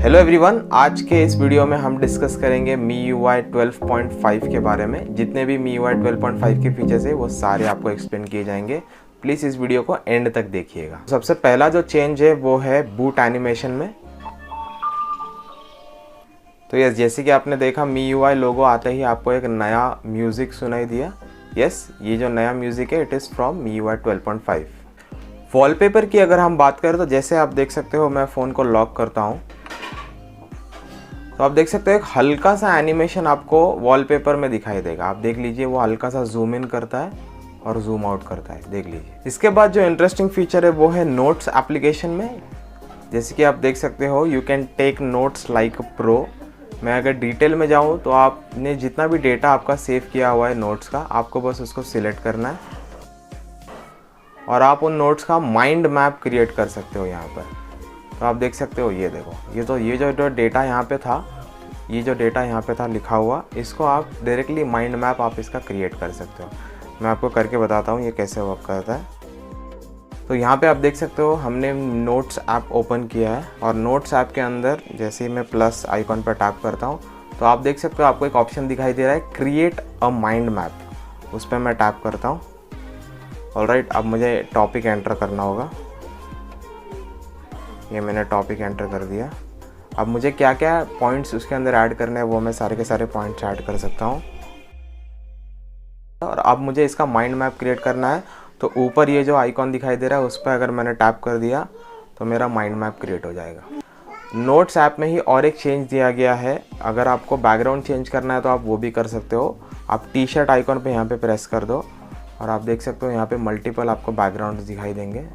Hello everyone, आज के इस वीडियो में हम डिस्कस करेंगे MIUI 12.5 के बारे में। जितने भी MIUI 12.5 के फीचर्स है वो सारे आपको एक्सप्लेन किए जाएंगे। प्लीज़ इस वीडियो को एंड तक देखिएगा। सबसे पहला जो चेंज है वो है बूट एनिमेशन में। तो यस, जैसे कि आपने देखा MIUI लोगो आते ही आपको एक नया म्यूज़िक सुनाई दिया। यस, ये जो नया म्यूज़िक है it is from MIUI 12.5। Wallpaper की अगर हम बात करें तो जैसे आप देख सकते हो, मैं फ़ोन को लॉक करता हूँ तो आप देख सकते हो एक हल्का सा एनिमेशन आपको वॉलपेपर में दिखाई देगा। आप देख लीजिए, वो हल्का सा जूम इन करता है और जूम आउट करता है, देख लीजिए। इसके बाद जो इंटरेस्टिंग फीचर है वो है नोट्स एप्लीकेशन में। जैसे कि आप देख सकते हो, you can take notes like pro. मैं अगर डिटेल में जाऊँ तो आपने जितना भी डेटा आपका सेव किया हुआ है नोट्स का, आपको बस उसको सिलेक्ट करना है और आप उन नोट्स का माइंड मैप क्रिएट कर सकते हो यहाँ पर। तो आप देख सकते हो, ये देखो, ये जो डेटा यहाँ पे था, ये जो डेटा यहाँ पे था लिखा हुआ, इसको आप डायरेक्टली माइंड मैप आप इसका क्रिएट कर सकते हो। मैं आपको करके बताता हूँ ये कैसे वर्क करता है। तो यहाँ पे आप देख सकते हो हमने नोट्स ऐप ओपन किया है और नोट्स ऐप के अंदर जैसे ही मैं प्लस आइकॉन पर टैप करता हूँ तो आप देख सकते हो आपको एक ऑप्शन दिखाई दे रहा है, क्रिएट अ माइंड मैप। उस पर मैं टैप करता हूँ। ऑलराइट, अब मुझे टॉपिक एंटर करना होगा। ये मैंने टॉपिक एंटर कर दिया। अब मुझे क्या क्या पॉइंट्स उसके अंदर ऐड करने हैं वो मैं सारे के सारे पॉइंट्स ऐड कर सकता हूँ। और अब मुझे इसका माइंड मैप क्रिएट करना है तो ऊपर ये जो आइकॉन दिखाई दे रहा है उस पर अगर मैंने टैप कर दिया तो मेरा माइंड मैप क्रिएट हो जाएगा। नोट्स ऐप में ही और एक चेंज दिया गया है, अगर आपको बैकग्राउंड चेंज करना है तो आप वो भी कर सकते हो। आप टी शर्ट आइकॉन पर यहाँ पर प्रेस कर दो और आप देख सकते हो यहाँ पर मल्टीपल आपको बैकग्राउंड दिखाई देंगे।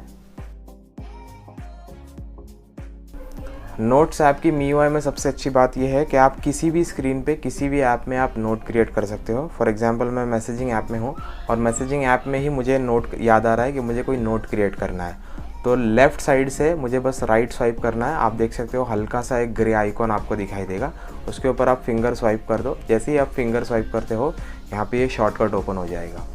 नोट्स ऐप की MIUI में सबसे अच्छी बात यह है कि आप किसी भी स्क्रीन पे किसी भी ऐप में आप नोट क्रिएट कर सकते हो। फॉर एग्जांपल मैं मैसेजिंग ऐप में हूँ और मैसेजिंग ऐप में ही मुझे नोट याद आ रहा है कि मुझे कोई नोट क्रिएट करना है, तो लेफ़्ट साइड से मुझे बस राइट स्वाइप करना है। आप देख सकते हो हल्का सा एक ग्रे आइकॉन आपको दिखाई देगा, उसके ऊपर आप फिंगर स्वाइप कर दो। जैसे ही आप फिंगर स्वाइप करते हो यहाँ पर ये शॉर्टकट ओपन हो जाएगा।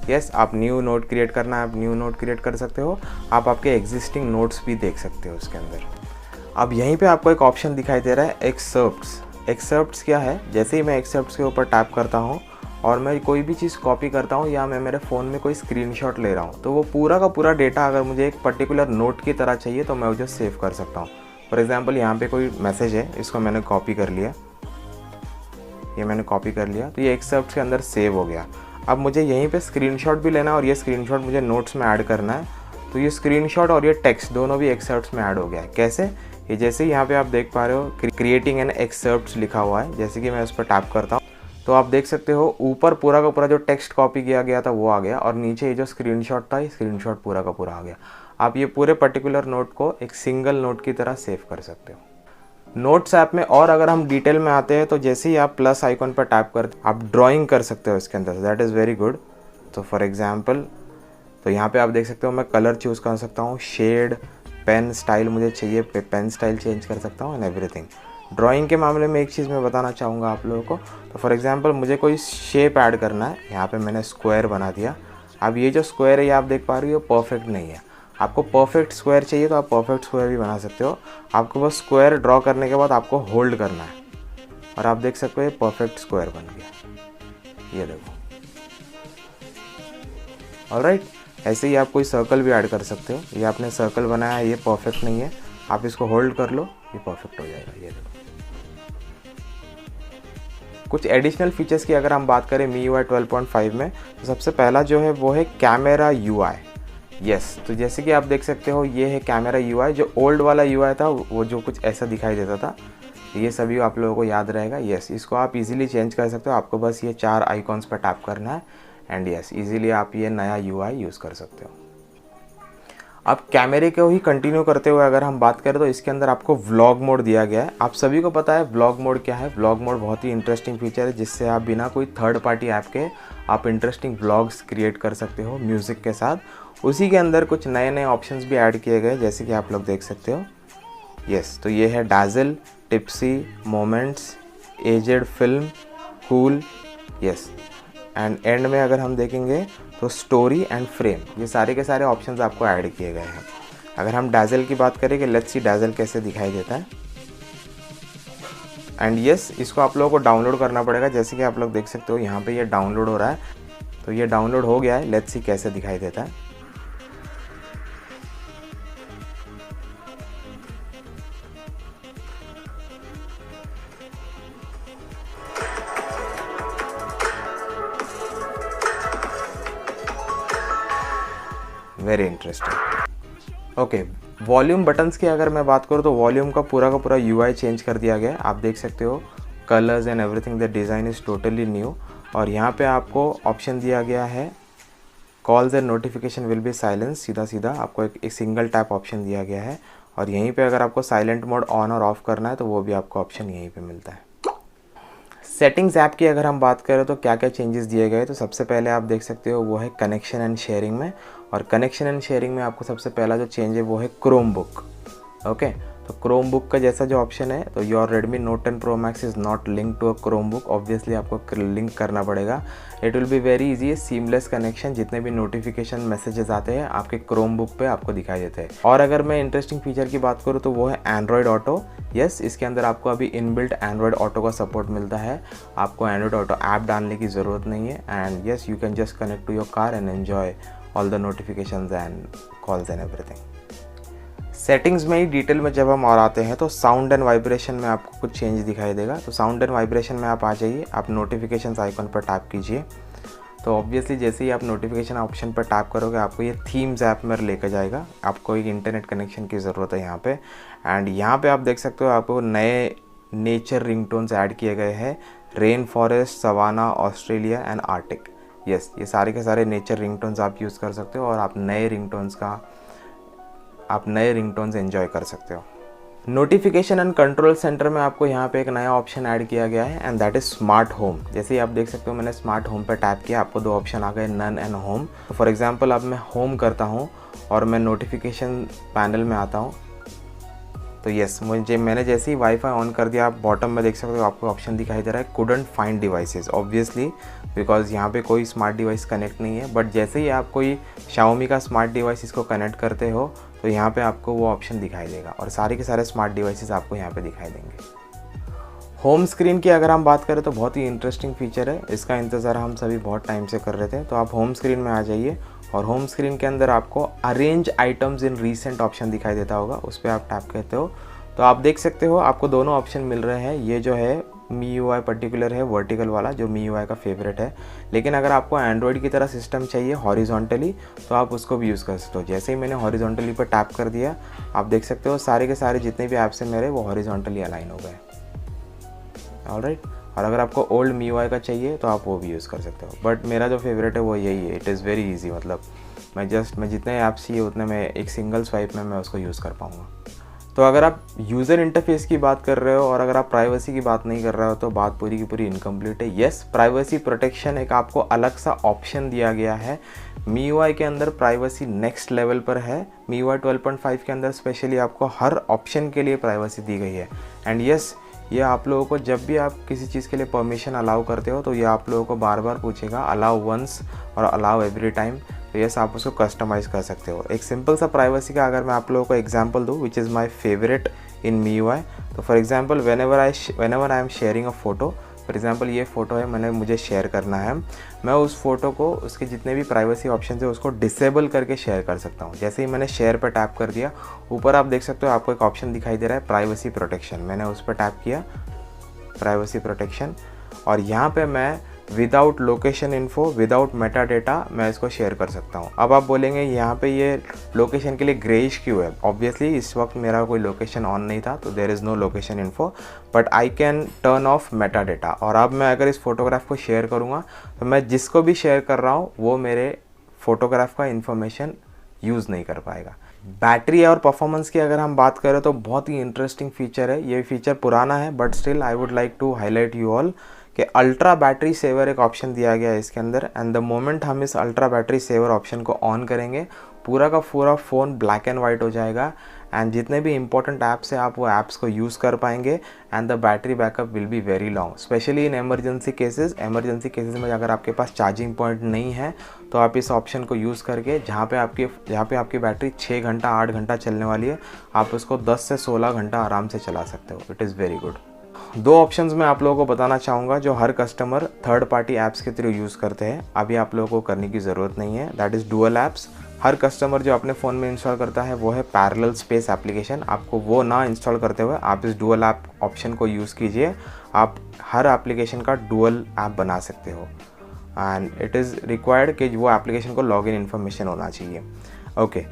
यस, आप न्यू नोट क्रिएट करना है, आप न्यू नोट क्रिएट कर सकते हो। आप आपके एग्जिस्टिंग नोट्स भी देख सकते हो उसके अंदर। अब यहीं पे आपको एक ऑप्शन दिखाई दे रहा है, एक्सर्प्ट्स। एक्सर्प्ट्स क्या है? जैसे ही मैं एक्सर्प्ट्स के ऊपर टैप करता हूँ और मैं कोई भी चीज़ कॉपी करता हूँ या मैं मेरे फ़ोन में कोई स्क्रीनशॉट ले रहा हूँ तो वो पूरा का पूरा डेटा अगर मुझे एक पर्टिकुलर नोट की तरह चाहिए तो मैं उसे सेव कर सकता हूँ। फॉर एग्जाम्पल यहाँ पे कोई मैसेज है, इसको मैंने कॉपी कर लिया, ये मैंने कॉपी कर लिया तो ये एक्सर्प्ट्स के अंदर सेव हो गया। अब मुझे यहीं पर स्क्रीनशॉट भी लेना है और ये स्क्रीनशॉट मुझे नोट्स में ऐड करना है, तो ये स्क्रीनशॉट और ये टेक्स्ट दोनों भी एक्सर्प्ट्स में ऐड हो गया है। कैसे? ये जैसे यहाँ पे आप देख पा रहे हो क्रिएटिंग एन एक्सर्प्ट्स लिखा हुआ है। जैसे कि मैं उस पर टैप करता हूँ तो आप देख सकते हो ऊपर पूरा का पूरा जो टेक्स्ट कॉपी किया गया था वो आ गया और नीचे ये जो स्क्रीनशॉट था ये स्क्रीनशॉट पूरा का पूरा आ गया। आप ये पूरे पर्टिकुलर नोट को एक सिंगल नोट की तरह सेव कर सकते हो नोट्स ऐप में। और अगर हम डिटेल में आते हैं तो जैसे ही आप प्लस आइकॉन पर टैप करते आप ड्राइंग कर सकते हो इसके अंदर, दैट इज़ वेरी गुड। तो फॉर एग्जाम्पल तो यहाँ पे आप देख सकते हो मैं कलर चूज़ कर सकता हूँ, शेड, पेन स्टाइल मुझे चाहिए, पेन स्टाइल चेंज कर सकता हूँ एंड एवरीथिंग। ड्राइंग के मामले में एक चीज़ मैं बताना चाहूँगा आप लोगों को। तो फॉर एग्जांपल मुझे कोई शेप ऐड करना है, यहाँ पे मैंने स्क्वायर बना दिया। अब ये जो स्क्वायर है ये आप देख पा रहे हो परफेक्ट नहीं है, आपको परफेक्ट स्क्वायर चाहिए तो आप परफेक्ट स्क्वायर भी बना सकते हो। आपको बस स्क्वायर ड्रॉ करने के बाद आपको होल्ड करना है और आप देख सकते हो ये परफेक्ट स्क्वायर बन गया, ये देखो। ऑलराइट, ऐसे ही आप कोई सर्कल भी ऐड कर सकते हो। ये आपने सर्कल बनाया है, ये परफेक्ट नहीं है, आप इसको होल्ड कर लो, ये परफेक्ट हो जाएगा, ये देखो। कुछ एडिशनल फीचर्स की अगर हम बात करें MIUI 12.5 में तो सबसे पहला जो है वो है कैमरा UI। यस, तो जैसे कि आप देख सकते हो ये है कैमरा UI। जो ओल्ड वाला UI था वो जो कुछ ऐसा दिखाई देता था, ये सभी आप लोगों को याद रहेगा। यस, इसको आप इजीली चेंज कर सकते हो, आपको बस ये 4 आइकॉन्स पर टैप करना है एंड यस, इजीली आप ये नया UI यूज़ कर सकते हो। अब कैमरे को ही कंटिन्यू करते हुए अगर हम बात करें तो इसके अंदर आपको व्लॉग मोड दिया गया है। आप सभी को पता है व्लॉग मोड क्या है। व्लॉग मोड बहुत ही इंटरेस्टिंग फीचर है जिससे आप बिना कोई थर्ड पार्टी ऐप के आप इंटरेस्टिंग व्लॉग्स क्रिएट कर सकते हो म्यूज़िक के साथ। उसी के अंदर कुछ नए नए ऑप्शंस भी ऐड किए गए जैसे कि आप लोग देख सकते हो। यस, तो ये है dazzle, tipsy, moments, aged film, cool. Yes, and end में अगर हम देखेंगे तो स्टोरी एंड फ्रेम, ये सारे के सारे ऑप्शंस आपको ऐड किए गए हैं। अगर हम डैज़ल की बात करें कि लेट्स सी डैज़ल कैसे दिखाई देता है। एंड यस, इसको आप लोगों को डाउनलोड करना पड़ेगा। जैसे कि आप लोग देख सकते हो यहाँ पे ये डाउनलोड हो रहा है, तो ये डाउनलोड हो गया है। लेट्स सी कैसे दिखाई देता है। Very interesting. Okay, volume buttons की अगर मैं बात करूँ तो वॉल्यूम का पूरा यूआई चेंज कर दिया गया है। आप देख सकते हो colours and everything, the design is totally new. और यहाँ पे आपको ऑप्शन दिया गया है calls and notification will be silence. सीधा आपको एक सिंगल टैप ऑप्शन दिया गया है। और यहीं पे अगर आपको साइलेंट मोड ऑन और ऑफ करना है तो वो भी आपको ऑप्शन यहीं पे मिलता है। सेटिंग्स ऐप की अगर हम बात करें तो क्या क्या चेंजेस दिए गए, तो सबसे पहले आप देख सकते हो वो है कनेक्शन एंड शेयरिंग में। और कनेक्शन एंड शेयरिंग में आपको सबसे पहला जो चेंज है वो है क्रोम बुक। ओके, तो क्रोम बुक का जैसा जो ऑप्शन है, तो your Redmi Note 10 Pro Max is not link to a Chromebook. Obviously आपको लिंक करना पड़ेगा। It will be very easy, seamless connection. जितने भी नोटिफिकेशन मैसेजेस आते हैं आपके क्रोम बुक पे आपको दिखाई देते हैं। और अगर मैं इंटरेस्टिंग फीचर की बात करूँ तो वो है एंड्रॉयड ऑटो। यस, इसके अंदर आपको अभी इनबिल्ट एंड्रॉयड ऑटो का सपोर्ट मिलता है। आपको एंड्रॉयड ऑटो ऐप डालने की ज़रूरत नहीं है। And yes, you can just connect to your car and enjoy all the notifications and calls and everything. Settings में ही डिटेल में जब हम और आते हैं तो साउंड एंड वाइब्रेशन में आपको कुछ चेंज दिखाई देगा। तो साउंड एंड वाइब्रेशन में आप आ जाइए, आप नोटिफिकेशंस आइकन पर टैप कीजिए। तो ऑब्वियसली जैसे ही आप नोटिफिकेशन ऑप्शन पर टैप करोगे आपको ये थीम्स ऐप में लेकर जाएगा। आपको एक इंटरनेट कनेक्शन की ज़रूरत है यहाँ पे। एंड यहाँ पे आप देख सकते हो आपको नए नेचर रिंगटोन्स ऐड किए गए हैं। Rainforest, savanna, Australia and Arctic. Yes, ये सारे के सारे नेचर रिंगटोन्स आप यूज़ कर सकते हो और आप नए रिंगटोन्स एंजॉय कर सकते हो। नोटिफिकेशन एंड कंट्रोल सेंटर में आपको यहाँ पे एक नया ऑप्शन ऐड किया गया है and that is smart home. जैसे ही आप देख सकते हो मैंने स्मार्ट होम पर टैप किया, आपको दो ऑप्शन आ गए, none and home. For example अब मैं होम करता हूँ और मैं नोटिफिकेशन पैनल में आता हूँ, तो यस, मैंने जैसे ही वाईफाई ऑन कर दिया, आप बॉटम में देख सकते हो आपको ऑप्शन दिखाई दे रहा है couldn't find devices. Obviously because यहाँ पे कोई स्मार्ट डिवाइस कनेक्ट नहीं है। बट जैसे ही आप कोई Xiaomi का स्मार्ट डिवाइस इसको कनेक्ट करते हो तो यहाँ पे आपको वो ऑप्शन दिखाई देगा और सारे के सारे स्मार्ट डिवाइसेस आपको यहाँ पे दिखाई देंगे। होम स्क्रीन की अगर हम बात करें तो बहुत ही इंटरेस्टिंग फीचर है। इसका इंतज़ार हम सभी बहुत टाइम से कर रहे थे। तो आप होम स्क्रीन में आ जाइए और होम स्क्रीन के अंदर आपको arrange items in recent option दिखाई देता होगा, उस पर आप टैप करते हो तो आप देख सकते हो आपको दोनों ऑप्शन मिल रहे हैं। ये जो है MIUI पर्टिकुलर है वर्टिकल वाला, जो MIUI का फेवरेट है। लेकिन अगर आपको एंड्रॉयड की तरह सिस्टम चाहिए हॉरिजॉन्टली तो आप उसको भी यूज़ कर सकते हो। जैसे ही मैंने हॉरिजॉन्टली पर टैप कर दिया, आप देख सकते हो सारे के सारे जितने भी ऐप्स हैं मेरे वो हॉरिजॉन्टली अलाइन हो गए। ऑलराइट, और अगर आपको ओल्ड MIUI का चाहिए तो आप वो भी यूज़ कर सकते हो। बट मेरा जो फेवरेट है वो यही है। इट इज़ वेरी ईजी, मतलब मैं जितने ऐप्स चाहिए उतने में एक सिंगल स्वाइप में मैं उसको यूज़ कर पाऊँगा। तो अगर आप यूज़र इंटरफेस की बात कर रहे हो और अगर आप प्राइवेसी की बात नहीं कर रहे हो तो बात पूरी की पूरी इनकम्प्लीट है। येस, प्राइवेसी प्रोटेक्शन एक आपको अलग सा ऑप्शन दिया गया है। MIUI के अंदर प्राइवेसी नेक्स्ट लेवल पर है। MIUI 12.5 के अंदर स्पेशली आपको हर ऑप्शन के लिए प्राइवेसी दी गई है। एंड येस, ये आप लोगों को जब भी आप किसी चीज़ के लिए परमिशन अलाउ करते हो तो ये आप लोगों को बार बार पूछेगा, अलाउ वंस और अलाउ एवरी टाइम। तो यस, आप उसको कस्टमाइज़ कर सकते हो। एक सिंपल सा प्राइवेसी का अगर मैं आप लोगों को एग्जांपल दूँ which is my favourite in MIUI, तो for example whenever I am sharing a photo, for example ये फ़ोटो है, मुझे शेयर करना है, मैं उस फ़ोटो को उसके जितने भी प्राइवेसी ऑप्शन है उसको डिसेबल करके शेयर कर सकता हूँ। जैसे ही मैंने शेयर पर टैप कर दिया, ऊपर आप देख सकते हो आपको एक ऑप्शन दिखाई दे रहा है प्राइवेसी प्रोटेक्शन। मैंने उस पर टैप किया, प्राइवेसी प्रोटेक्शन, और यहाँ पे मैं without location info, without Meta data मैं इसको शेयर कर सकता हूँ। अब आप बोलेंगे यहाँ पे ये लोकेशन के लिए ग्रेइश क्यों है? ऑब्वियसली इस वक्त मेरा कोई लोकेशन ऑन नहीं था तो there is no location info, but I can turn off metadata. और अब मैं अगर इस फोटोग्राफ को शेयर करूँगा तो मैं जिसको भी शेयर कर रहा हूँ वो मेरे फोटोग्राफ का इन्फॉर्मेशन यूज़ नहीं कर पाएगा। बैटरी और परफॉर्मेंस की अगर हम बात करें तो बहुत ही इंटरेस्टिंग फीचर है। ये फीचर पुराना है but still I would like to highlight you all कि अल्ट्रा बैटरी सेवर एक ऑप्शन दिया गया है इसके अंदर। एंड द मोमेंट हम इस अल्ट्रा बैटरी सेवर ऑप्शन को ऑन करेंगे, पूरा का पूरा फ़ोन ब्लैक एंड वाइट हो जाएगा एंड जितने भी इंपॉर्टेंट ऐप्स हैं आप वो ऐप्स को यूज़ कर पाएंगे and the battery backup will be very long, specially in emergency cases. Emergency cases में अगर आपके पास चार्जिंग पॉइंट नहीं है तो आप इस ऑप्शन को यूज़ करके जहाँ पे आपकी बैटरी 6 घंटा 8 घंटा चलने वाली है, आप उसको 10 से 16 घंटा आराम से चला सकते हो। It is very good. दो ऑप्शंस मैं आप लोगों को बताना चाहूँगा जो हर कस्टमर थर्ड पार्टी ऐप्स के थ्रू यूज़ करते हैं। अभी आप लोगों को करने की ज़रूरत नहीं है। That is dual apps. Her customer जो अपने फ़ोन में इंस्टॉल करता है वो है पैरेलल स्पेस एप्लीकेशन। आपको वो ना इंस्टॉल करते हुए आप इस डुअल ऐप ऑप्शन को यूज़ कीजिए। आप हर एप्लीकेशन का डुअल ऐप बना सकते हो एंड इट इज़ रिक्वायर्ड कि वो एप्लीकेशन को लॉगिन इन्फॉर्मेशन होना चाहिए। ओके,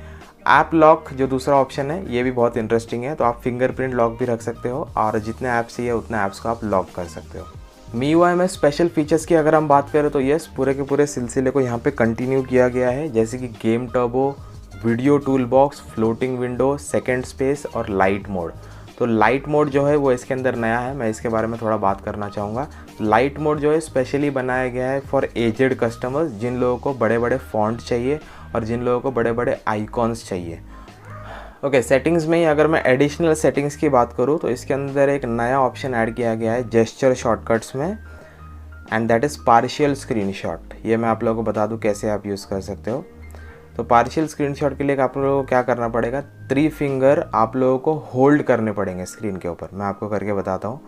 ऐप लॉक जो दूसरा ऑप्शन है ये भी बहुत इंटरेस्टिंग है। तो आप फिंगरप्रिंट लॉक भी रख सकते हो और जितने ऐप्स चाहिए उतने ऐप्स को आप लॉक कर सकते हो। MIUI में स्पेशल फीचर्स की अगर हम बात करें तो यस, पूरे के पूरे सिलसिले को यहाँ पे कंटिन्यू किया गया है, जैसे कि game turbo, video tool box, floating window, second space और लाइट मोड। तो लाइट मोड जो है वो इसके अंदर नया है, मैं इसके बारे में थोड़ा बात करना चाहूँगा। लाइट मोड जो है स्पेशली बनाया गया है फॉर एजेड कस्टमर्स, जिन लोगों को बड़े बड़े फॉन्ट चाहिए और जिन लोगों को बड़े बड़े आइकॉन्स चाहिए। ओके, सेटिंग्स में ही अगर मैं एडिशनल सेटिंग्स की बात करूँ तो इसके अंदर एक नया ऑप्शन ऐड किया गया है जेस्चर शॉर्टकट्स में, and that is partial screenshot. ये मैं आप लोगों को बता दूँ कैसे आप यूज़ कर सकते हो। तो पार्शियल स्क्रीनशॉट के लिए आप लोगों को क्या करना पड़ेगा, 3 फिंगर आप लोगों को होल्ड करने पड़ेंगे स्क्रीन के ऊपर। मैं आपको करके बताता हूँ।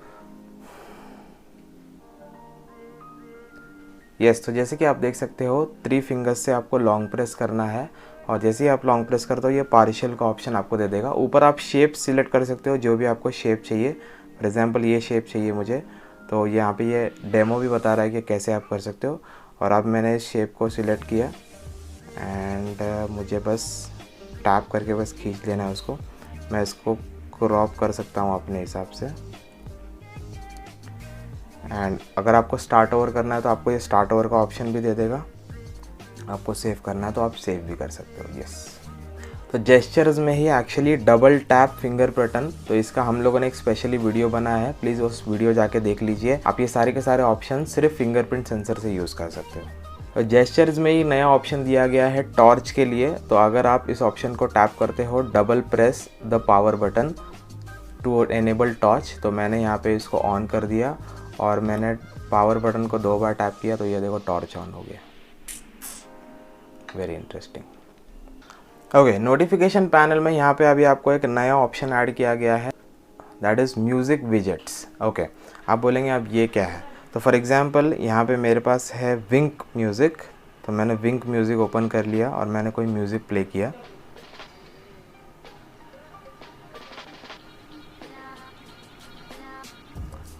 यस, तो जैसे कि आप देख सकते हो 3 फिंगर्स से आपको लॉन्ग प्रेस करना है और जैसे ही आप लॉन्ग प्रेस करते हो ये पार्शियल का ऑप्शन आपको दे देगा। ऊपर आप शेप सिलेक्ट कर सकते हो, जो भी आपको शेप चाहिए। फॉर एग्जांपल ये शेप चाहिए मुझे, तो यहाँ पे ये डेमो भी बता रहा है कि कैसे आप कर सकते हो। और अब मैंने इस शेप को सिलेक्ट किया एंड मुझे बस टैप करके बस खींच लेना है उसको। मैं इसको क्रॉप कर सकता हूँ अपने हिसाब से। एंड अगर आपको स्टार्ट ओवर करना है तो आपको ये स्टार्ट ओवर का ऑप्शन भी दे देगा। आपको सेव करना है तो आप सेव भी कर सकते हो। यस, तो जेस्चर्स में ही actually double tap finger button, तो इसका हम लोगों ने एक स्पेशली वीडियो बनाया है, प्लीज़ उस वीडियो जाके देख लीजिए। आप ये सारे के सारे ऑप्शन सिर्फ फिंगरप्रिंट सेंसर से यूज़ कर सकते हो। तो जेस्चर्स में ही नया ऑप्शन दिया गया है टॉर्च के लिए। तो अगर आप इस ऑप्शन को टैप करते हो, double press the power button to enable torch. तो मैंने यहाँ पे इसको ऑन कर दिया और मैंने पावर बटन को 2 बार टैप किया तो ये देखो टॉर्च ऑन हो गया। Very interesting. Okay, notification panel में यहाँ पे अभी आपको एक नया ऑप्शन ऐड किया गया है, that is music widgets. Okay, आप बोलेंगे अब ये क्या है। तो फॉर एग्जांपल यहाँ पे मेरे पास है विंक म्यूज़िक। तो मैंने विंक म्यूज़िक ओपन कर लिया और मैंने कोई म्यूज़िक प्ले किया।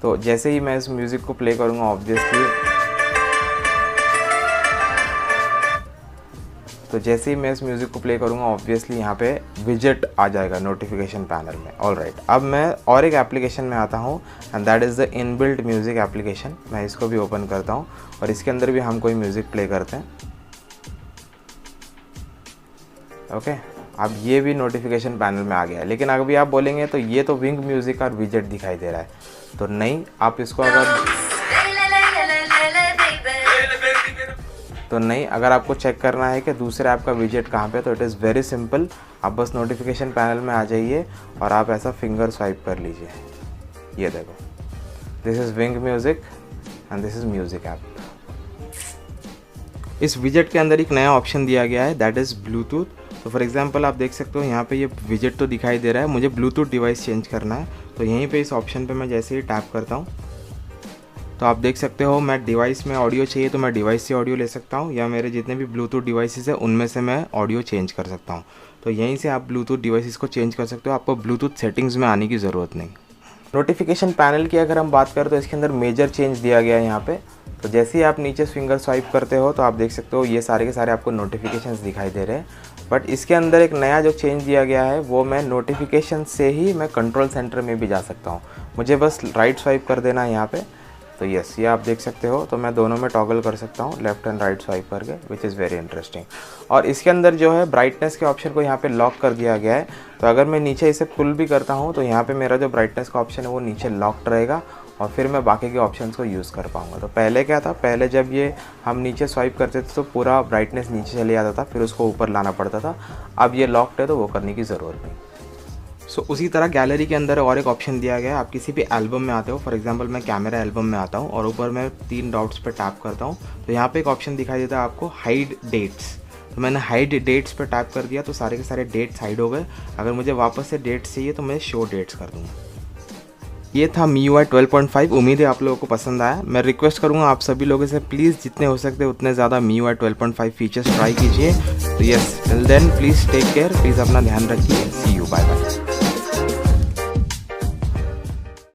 तो जैसे ही मैं इस म्यूज़िक को प्ले करूँगा ऑब्वियसली यहाँ पे विजेट आ जाएगा नोटिफिकेशन पैनल में। ऑलराइट, अब मैं और एक एप्लीकेशन में आता हूँ and that is the inbuilt music application. मैं इसको भी ओपन करता हूँ और इसके अंदर भी हम कोई म्यूज़िक प्ले करते हैं। ओके, अब ये भी नोटिफिकेशन पैनल में आ गया है। लेकिन अभी आप बोलेंगे तो ये तो विंक म्यूज़िक और विजेट दिखाई दे रहा है। तो नहीं, आप इसको अगर आपको चेक करना है कि दूसरे ऐप का विजेट कहाँ पे, तो इट इज़ वेरी सिंपल। आप बस नोटिफिकेशन पैनल में आ जाइए और आप ऐसा फिंगर स्वाइप कर लीजिए। ये देखो, this is Wynk music and this is music app. इस विजेट के अंदर एक नया ऑप्शन दिया गया है, दैट इज़ ब्लूटूथ। तो फॉर एग्जांपल आप देख सकते हो यहाँ पे ये विजेट तो दिखाई दे रहा है, मुझे ब्लूटूथ डिवाइस चेंज करना है। तो यहीं पे इस ऑप्शन पे मैं जैसे ही टैप करता हूँ तो आप देख सकते हो मैं डिवाइस में ऑडियो चाहिए तो मैं डिवाइस से ऑडियो ले सकता हूँ, या मेरे जितने भी ब्लूटूथ डिवाइसेस है उनमें से मैं ऑडियो चेंज कर सकता हूँ। तो यहीं से आप ब्लूटूथ डिवाइसेस को चेंज कर सकते हो, आपको ब्लूटूथ सेटिंग्स में आने की ज़रूरत नहीं। नोटिफिकेशन पैनल की अगर हम बात करें तो इसके अंदर मेजर चेंज दिया गया है यहाँ पे। तो जैसे ही आप नीचे फिंगर स्वाइप करते हो तो आप देख सकते हो ये सारे के सारे आपको नोटिफिकेशंस दिखाई दे रहे हैं। बट इसके अंदर एक नया जो चेंज दिया गया है वो मैं नोटिफिकेशन से ही मैं कंट्रोल सेंटर में भी जा सकता हूँ। मुझे बस राइट स्वाइप कर देना है यहाँ पे। तो यस, ये आप देख सकते हो। तो मैं दोनों में टॉगल कर सकता हूँ लेफ्ट एंड राइट स्वाइप करके, विच इज़ वेरी इंटरेस्टिंग। और इसके अंदर जो है ब्राइटनेस के ऑप्शन को यहाँ पे लॉक कर दिया गया है। तो अगर मैं नीचे इसे पुल भी करता हूँ तो यहाँ पे मेरा जो ब्राइटनेस का ऑप्शन है वो नीचे लॉक्ड रहेगा और फिर मैं बाकी के ऑप्शंस को यूज़ कर पाऊँगा। तो पहले क्या था, पहले जब ये हम नीचे स्वाइप करते थे तो पूरा ब्राइटनेस नीचे चले जाता था, फिर उसको ऊपर लाना पड़ता था। अब ये लॉक्ड है तो वो करने की ज़रूरत नहीं। सो उसी तरह गैलरी के अंदर और एक ऑप्शन दिया गया है। आप किसी भी एल्बम में आते हो, फॉर एग्जांपल मैं कैमरा एल्बम में आता हूँ और ऊपर मैं 3 डॉट्स पे टैप करता हूँ तो यहाँ पे एक ऑप्शन दिखाई देता है आपको हाइड डेट्स। तो मैंने हाइड डेट्स पे टैप कर दिया तो सारे के सारे डेट्स हाइड हो गए। अगर मुझे वापस से डेट्स चाहिए तो मैं शो डेट्स कर दूँगा। ये था MIUI 12.5। उम्मीद है आप लोगों को पसंद आया। मैं रिक्वेस्ट करूँगा आप सभी लोगों से, प्लीज़ जितने हो सकते उतने ज़्यादा MIUI 12.5 फीचर्स ट्राई कीजिए। तो yes, till then please take care, please अपना ध्यान रखिए। See you, bye bye.